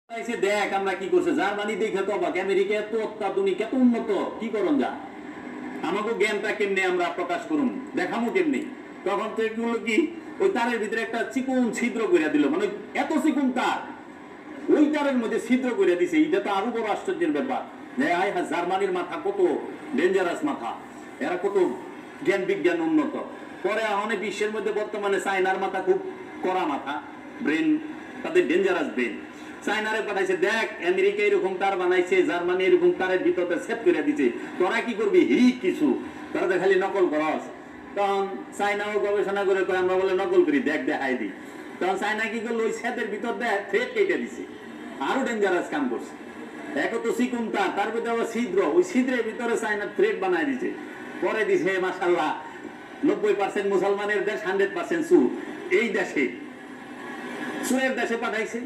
দেখ আমরা কি করছে, জার্মানি দেখে তো অবাক, আমেরিকা এত অত্যাধুনিক এত উন্নত, কি করুন যা আমাকে জ্ঞানটা কেমনে আমরা প্রকাশ করুন, দেখামো কেমনি। তখন তো এগুলো কি ওই তারের ভিতরে একটা চিকুন ছিদ্র করে দিল, মানে এত চিকুন তার, ওই তারের মধ্যে ছিদ্র করে দিছে। এটা তো আরো বড় আশ্চর্যের ব্যাপার। জার্মানির মাথা কত ডেঞ্জারাস মাথা, এরা কত জ্ঞান বিজ্ঞান উন্নত। পরে অনেক বিশ্বের মধ্যে বর্তমানে চায়নার মাথা খুব কড়া মাথা, ব্রেন তাদের ডেঞ্জারাস ব্রেন। চায়নারে পাঠাইছে, দেখ আমেরিকা এরকম তার বানাইছে, জার্মানি এরকম তারের ভিতরে সেট করে দিছে, তোরা কি করবি হি কিছু, তোরা তো খালি নকল করস। তখন চায়নাও গবেষণা করে আমরা বলে নকল করি, দেখ দেখাই দিই। তখন চায়না কি করলো, ওই সেটের ভিতর দেখ থ্রেড কেটে দিছে, আরো ডেঞ্জারাস কাম করছে। এক তো চিকুন তার ভিতরে আবার ছিদ্র, ওই ছিদ্রের ভিতরে চায়না থ্রেড বানাই দিছে। পরে দিছে মাশাআল্লাহ 90% মুসলমানের দেশ, 100% সুর। এই দেশে সুরের দেশে পাঠাইছে।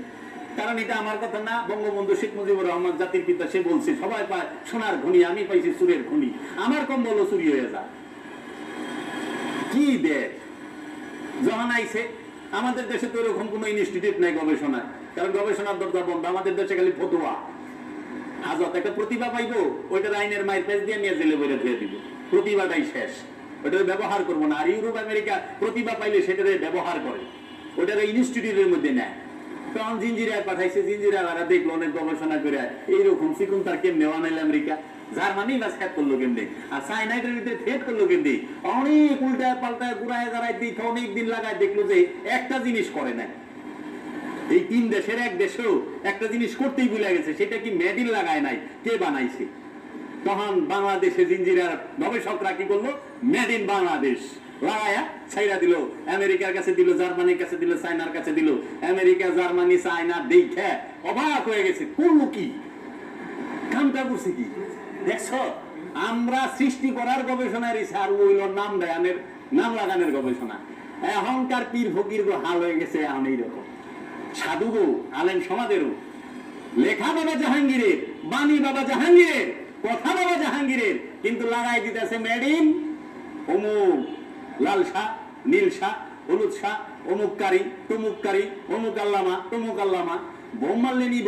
কারণ এটা আমার কথা না, বঙ্গবন্ধু শেখ মুজিবুর রহমান জাতির পিতা, সে বলছে সবাই পায় সোনার খনি, আমি পাইছি সুরের খনি, আমার কম বলো চুরি হয়ে যা। কি দেশ যখন আইছে, আমাদের দেশে তো এরকম কোন ইনস্টিটিউট নাই গবেষণা, কারণ গবেষণার দরজা বন্ধ। আমাদের দেশে খালি ফতুয়া হাজত, একটা প্রতিভা পাইবো, ওইটার আইনের মায়ের পেজ দিয়ে নিয়ে জেলে বইরে দিয়ে দিব, প্রতিভাটাই শেষ, ওইটার ব্যবহার করবো না। আর ইউরোপ আমেরিকা প্রতিভা পাইলে সেটারে ব্যবহার করে, ওইটার ইনস্টিটিউটের মধ্যে নেয়। তখন জিঞ্জিরায় পাঠাইছে, জিঞ্জিরা দেখলো অনেক গবেষণা করে এইরকম চিকুন তার কেমনে বানাইল আমেরিকা, জার্মানি বাস খ্যাত করলো কেমনি, আর চায়নাইটের ভিতরে থ্রেড করলো কেমনি, অনেক উল্টায় পাল্টায় ঘুরায় দাঁড়ায় দিতে অনেক দিন লাগায়, দেখলো যে একটা জিনিস করে না। এই তিন দেশের এক দেশেও একটা জিনিস করতেই ভুলে গেছে, সেটা কি মেড ইন লাগায় নাই, কে বানাইছে। তখন বাংলাদেশে জিঞ্জিরার গবেষকরা কি করলো, মেড ইন বাংলাদেশ লাগায়া ছাইরা দিল, আমেরিকার কাছে দিল, জার্মানির কাছে দিল, চায়নার কাছে দিল। আমেরিকা জার্মানি চায়না দেখে অবাক হয়ে গেছে, করলো কি, কামটা করছে কি দেখছো। আমরা সৃষ্টি করার গবেষণার আর ওইল নাম দেয়ানের, নাম লাগানোর গবেষণা। এখনকার পীর ফকির গো হাল হয়ে গেছে এখন এইরকম। সাধু গো আলেম সমাজেরও লেখা বাবা জাহাঙ্গীরের, বাণী বাবা জাহাঙ্গীরের, কথা বাবা জাহাঙ্গীরের, কিন্তু লাগাই দিতেছে মেড ইন অমুক, লাল শাহ, নীল শাহ, হলুদ শাহ, অমুককারী, তমুককারী, অমুক আল্লামা, তমুক আল্লামা। বোম মারলে নিব,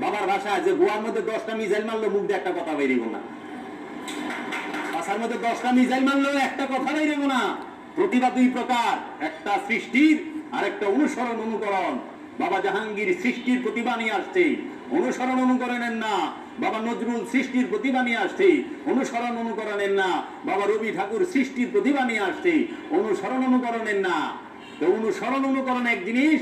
বাবার ভাষা আছে, গোয়ার মধ্যে 10টা মিসাইল মারলো মুখ দিয়ে একটা কথা বেরিব না, ভাষার মধ্যে 10টা মিসাইল মারলো একটা কথা বেরিব না। প্রতিভা দুই প্রকার, একটা সৃষ্টির আর একটা অনুসরণ অনুকরণ। বাবা জাহাঙ্গীর সৃষ্টির প্রতিভা নিয়ে আসছে, অনুসরণ অনুকরণের না। বাবা নজরুল সৃষ্টির প্রতিভা নিয়ে আসছে, অনুসরণ অনুকরণের না। বাবা রবি ঠাকুর সৃষ্টির প্রতিভা নিয়ে আসছে, অনুসরণ অনুকরণের না। তো অনুসরণ অনুকরণ এক জিনিস,